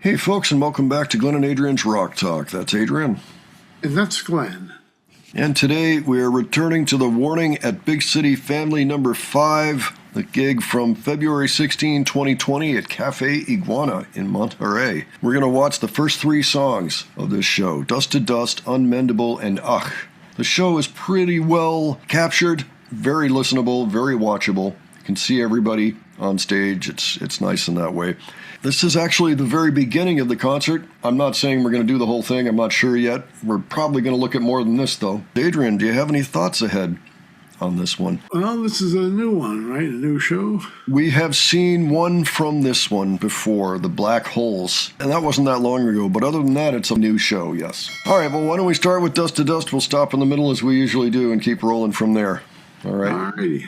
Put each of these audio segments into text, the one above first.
Hey folks, and welcome back to Glenn and Adrian's Rock Talk. That's Adrian. And that's Glenn. And today we are returning to the Warning at Big City Family number 5, the gig from February 16, 2020 at Cafe Iguana in Monterrey. We're going to watch the first 3 songs of this show, Dust to Dust, Unmendable, and Ach. The show is pretty well captured, very listenable, very watchable. You can see everybody on stage. It's nice in that way. This is actually the very beginning of the concert. I'm not saying we're going to do the whole thing. I'm not sure yet. We're probably going to look at more than this, though. Adrian, do you have any thoughts ahead on this one? Well, this is a new one, right? A new show? We have seen one from this one before, The Black Holes. And that wasn't that long ago. But other than that, it's a new show, yes. All right, well, why don't we start with Dust to Dust? We'll stop in the middle as we usually do and keep rolling from there. All right? All righty.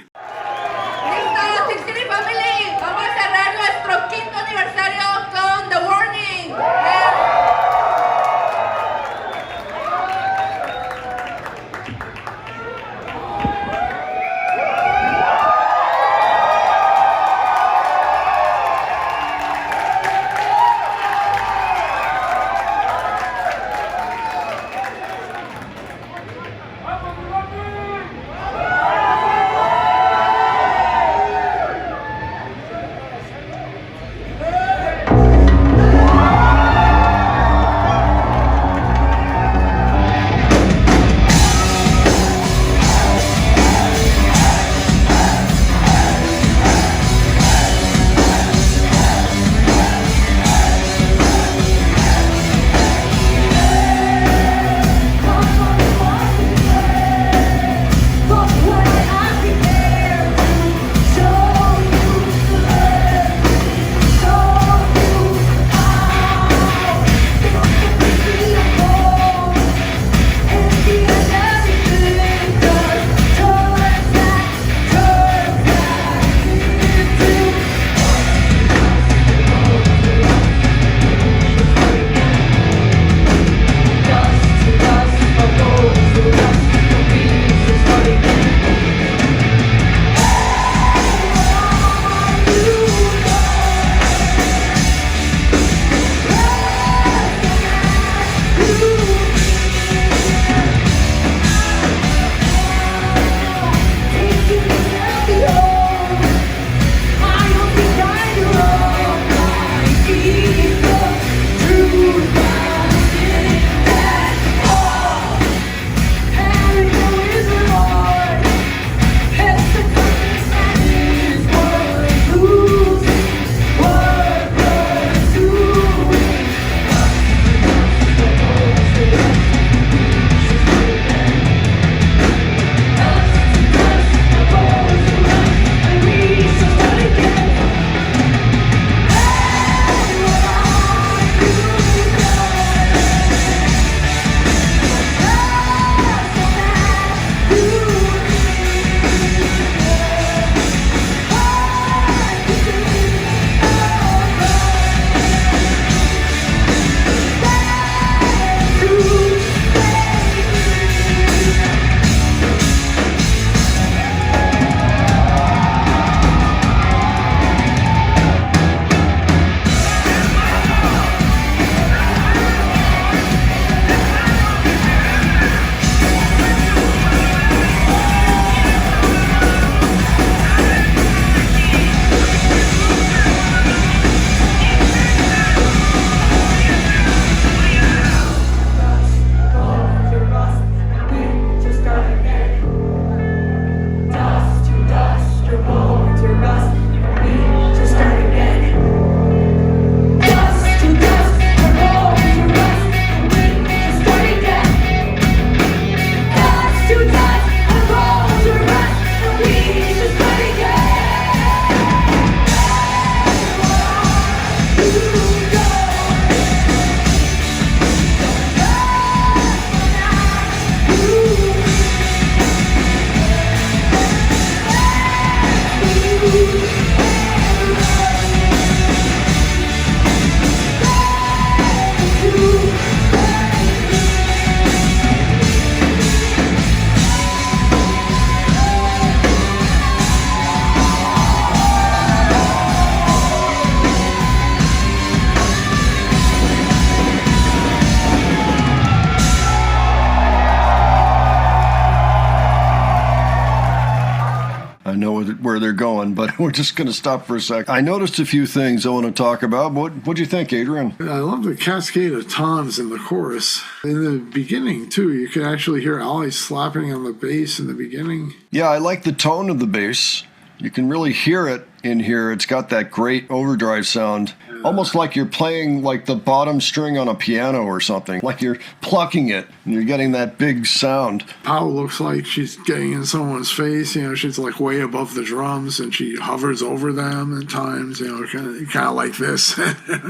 where they're going, but we're just going to stop for a sec. I noticed a few things I want to talk about. What'd you think, Adrian? I love the cascade of toms in the chorus. In the beginning, too, you could actually hear Ollie slapping on the bass in the beginning. Yeah, I like the tone of the bass. You can really hear it in here. It's got that great overdrive sound, almost like you're playing like the bottom string on a piano or something, like you're plucking it and you're getting that big sound. Pau looks like she's getting in someone's face. She's like way above the drums and she hovers over them at times, kind of like this.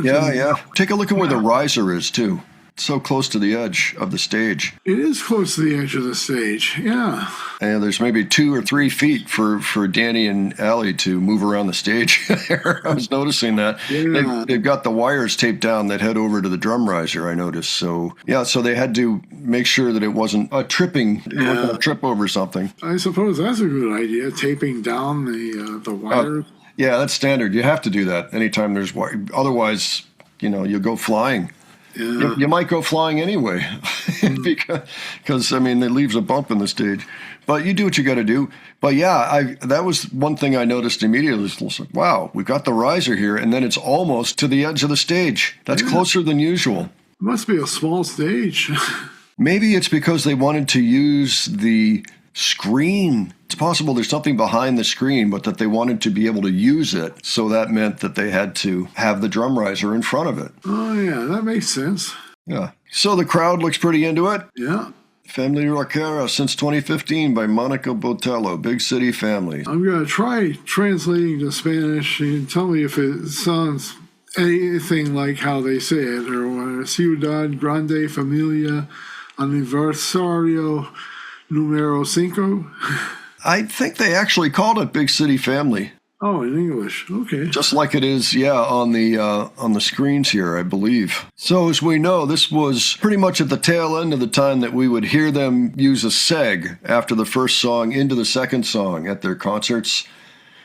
Yeah. Take a look at where the riser is, too. So close to the edge of the stage. It is close to the edge of the stage, yeah. And there's maybe 2 or 3 feet for Danny and Allie to move around the stage there. I was noticing that. Yeah. They've got the wires taped down that head over to the drum riser, I noticed. So they had to make sure that it wasn't a tripping, it wasn't a trip over something. I suppose that's a good idea, taping down the wire. Yeah, that's standard. You have to do that anytime there's wire. Otherwise, you'll go flying. Yeah. You might go flying anyway because it leaves a bump in the stage. But you do what you got to do. But yeah, that was one thing I noticed immediately. Was like, wow, we've got the riser here, and then it's almost to the edge of the stage. That's closer than usual. It must be a small stage. Maybe it's because they wanted to use the screen. It's possible there's something behind the screen, but that they wanted to be able to use it. So that meant that they had to have the drum riser in front of it. Oh, yeah, that makes sense. Yeah. So the crowd looks pretty into it. Yeah. Family Rockera since 2015 by Monica Botello, Big City Family. I'm going to try translating to Spanish. You can tell me if it sounds anything like how they say it, or what. Ciudad Grande Familia Aniversario Numero 5. I think they actually called it Big City Family. Oh, in English. Okay. Just like it is, on the screens here, I believe. So as we know, this was pretty much at the tail end of the time that we would hear them use a seg after the first song into the second song at their concerts.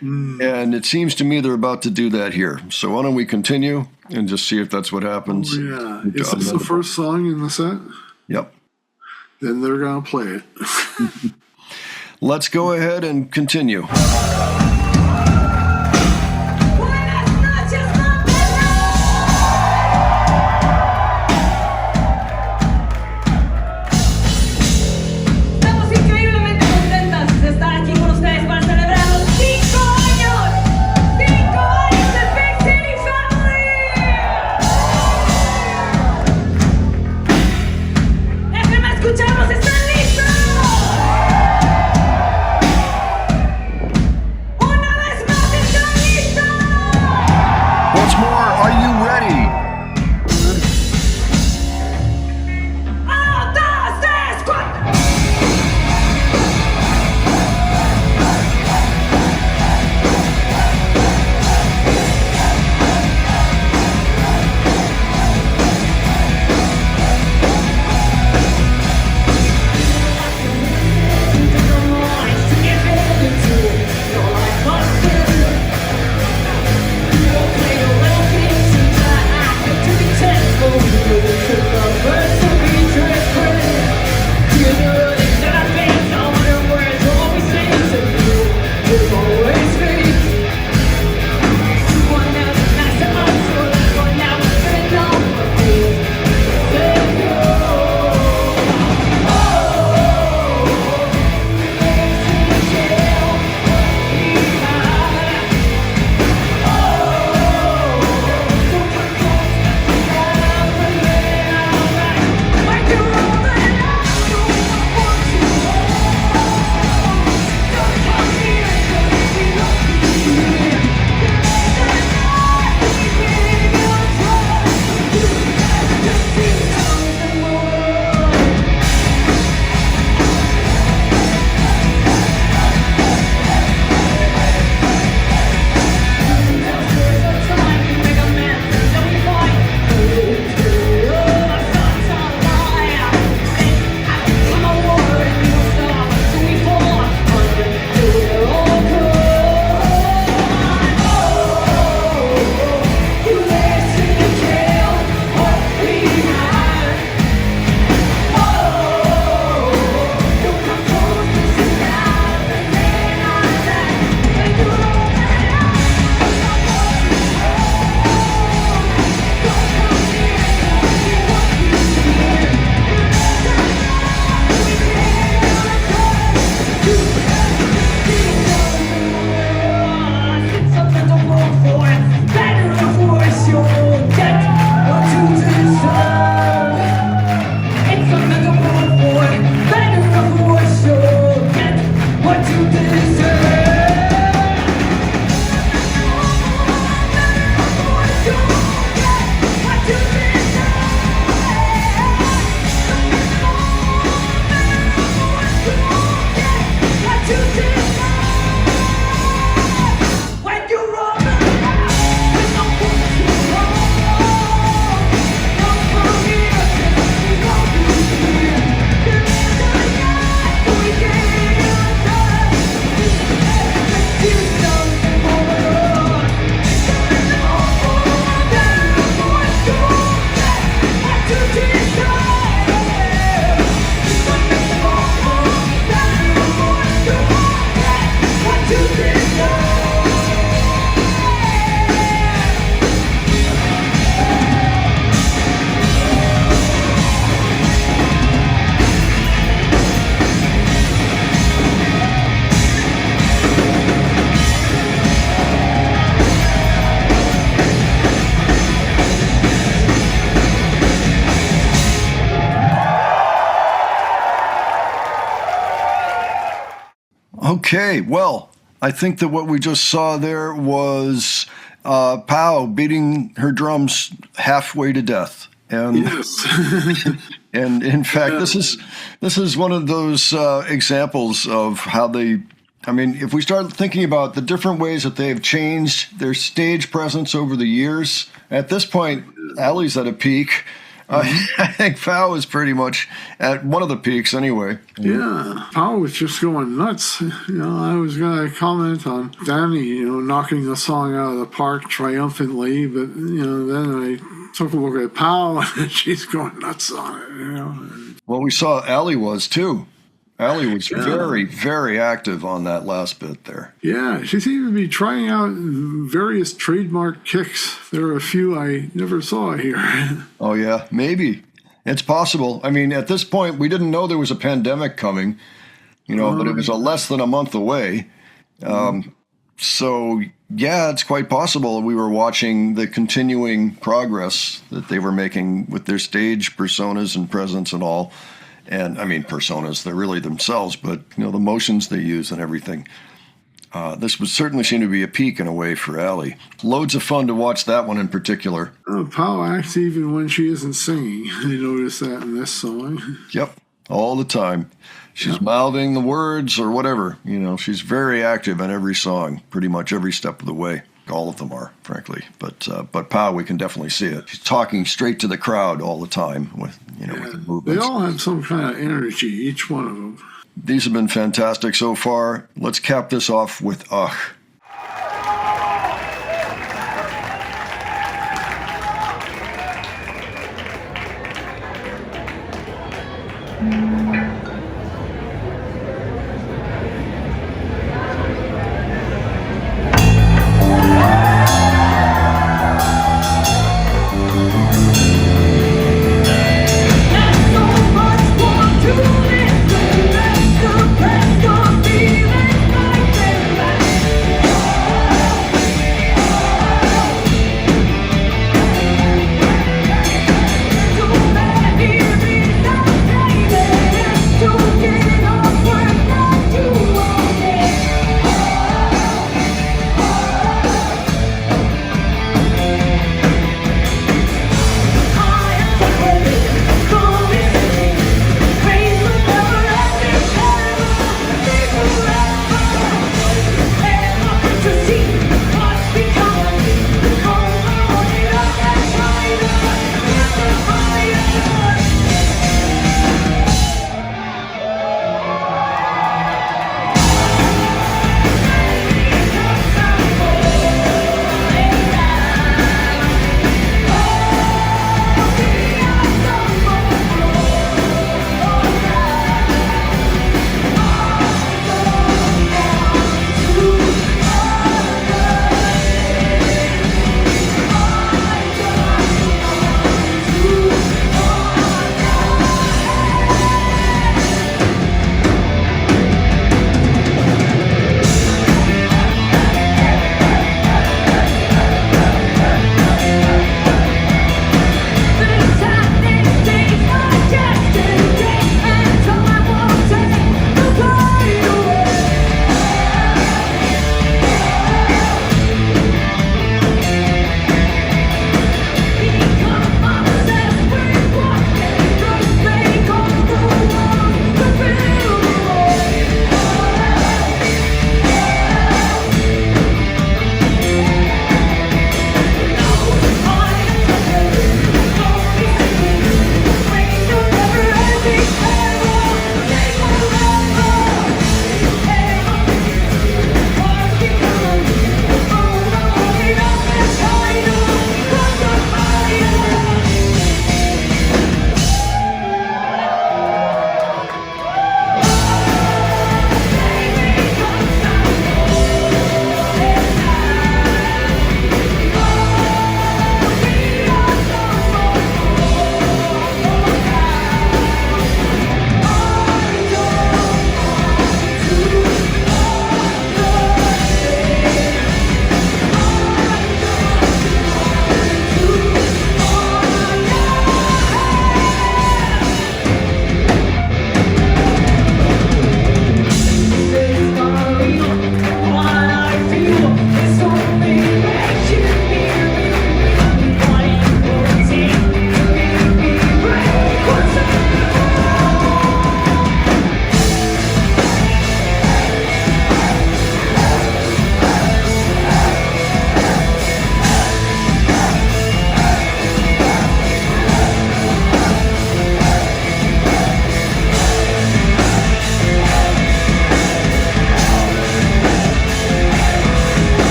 And it seems to me they're about to do that here. So why don't we continue and just see if that's what happens. Oh, yeah. Is this the first song in the set? Yep. Then they're going to play it. Let's go ahead and continue. Okay, well, I think that what we just saw there was Pau beating her drums halfway to death. And Yes. and in fact, this is one of those examples of how they. I mean, if we start thinking about the different ways that they've changed their stage presence over the years, at this point, Allie's at a peak. I think Pau is pretty much at one of the peaks anyway. Yeah, Paul was just going nuts. I was going to comment on Danny, knocking the song out of the park triumphantly, but, then I took a look at Paul and she's going nuts on it, Well, we saw Allie was too. Allie was very, very active on that last bit there. Yeah, she seemed to be trying out various trademark kicks. There are a few I never saw here. Oh, yeah, maybe. It's possible. I mean, at this point, we didn't know there was a pandemic coming, but it was less than a month away. So, yeah, it's quite possible we were watching the continuing progress that they were making with their stage personas and presence and all. And I mean, personas, they're really themselves, but, the motions they use and everything. This would certainly seem to be a peak in a way for Allie. Loads of fun to watch that one in particular. Paul acts even when she isn't singing. I noticed that in this song. Yep, all the time. She's mouthing the words or whatever. She's very active in every song, pretty much every step of the way. All of them are, frankly. But Pau, we can definitely see it. She's talking straight to the crowd all the time with with the movements. They all have some kind of energy, each one of them. These have been fantastic so far. Let's cap this off with Ugh. To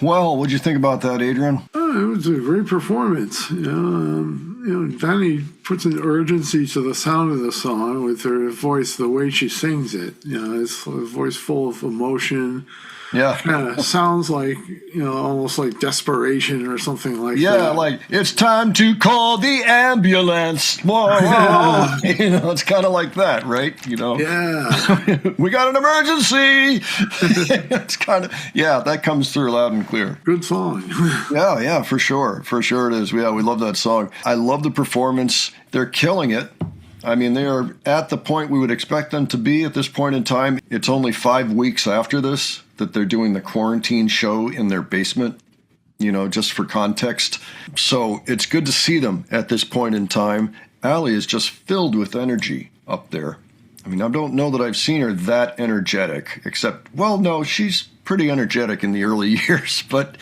Well, what'd you think about that, Adrian? It was a great performance. Danny puts an urgency to the sound of the song with her voice, the way she sings it. It's a voice full of emotion. Yeah. Kind of sounds like, almost like desperation or something like that. Yeah, like, it's time to call the ambulance. Whoa. It's kind of like that, right? Yeah. We got an emergency. It's kind of, that comes through loud and clear. Good song. Yeah, for sure. For sure it is. Yeah, we love that song. I love the performance. They're killing it. I mean, they are at the point we would expect them to be at this point in time. It's only 5 weeks after this that they're doing the quarantine show in their basement, just for context. So it's good to see them at this point in time. Allie is just filled with energy up there. I mean, I don't know that I've seen her that energetic, except, no, she's pretty energetic in the early years, but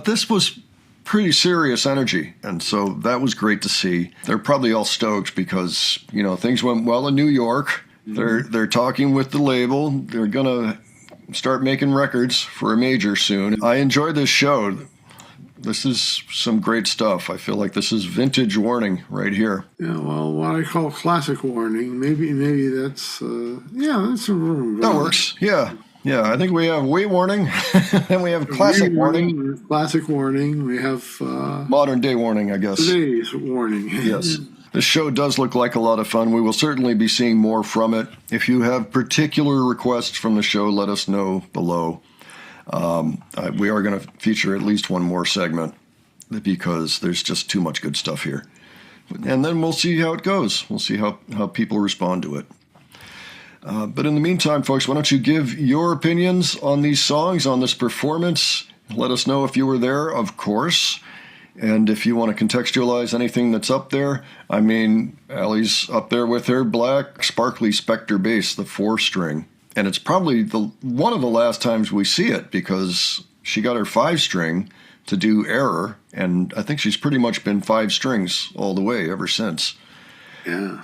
this was pretty serious energy, and so that was great to see. They're probably all stoked because things went well in New York. They're talking with the label. They're gonna start making records for a major soon. I enjoyed this show. This is some great stuff. I feel like this is vintage Warning right here. Yeah, well, what I call classic Warning. Maybe that's that's a room. That works. Yeah. Yeah, I think we have Wait Warning, then we have Classic Warning. Classic Warning. We have Modern Day Warning, I guess. Today's Warning. Yes. This show does look like a lot of fun. We will certainly be seeing more from it. If you have particular requests from the show, let us know below. We are going to feature at least one more segment because there's just too much good stuff here. And then we'll see how it goes. We'll see how people respond to it. But in the meantime, folks, why don't you give your opinions on these songs, on this performance? Let us know if you were there, of course. And if you want to contextualize anything that's up there, I mean, Allie's up there with her black sparkly Spectre bass, the 4-string. And it's probably one of the last times we see it because she got her 5-string to do Error. And I think she's pretty much been 5 strings all the way ever since. Yeah.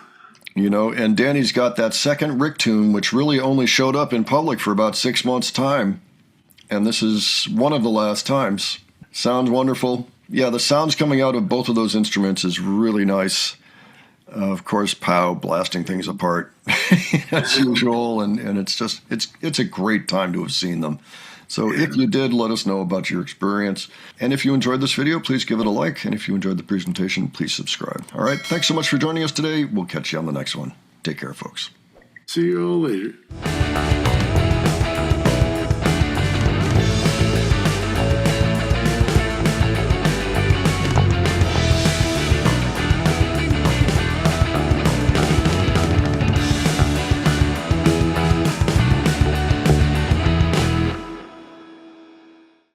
And Danny's got that second Rick tune, which really only showed up in public for about 6 months' time. And this is one of the last times. Sounds wonderful. Yeah, the sounds coming out of both of those instruments is really nice. Of course, Pow blasting things apart as usual. And it's a great time to have seen them. So if you did, let us know about your experience. And if you enjoyed this video, please give it a like. And if you enjoyed the presentation, please subscribe. All right. Thanks so much for joining us today. We'll catch you on the next one. Take care, folks. See you all later.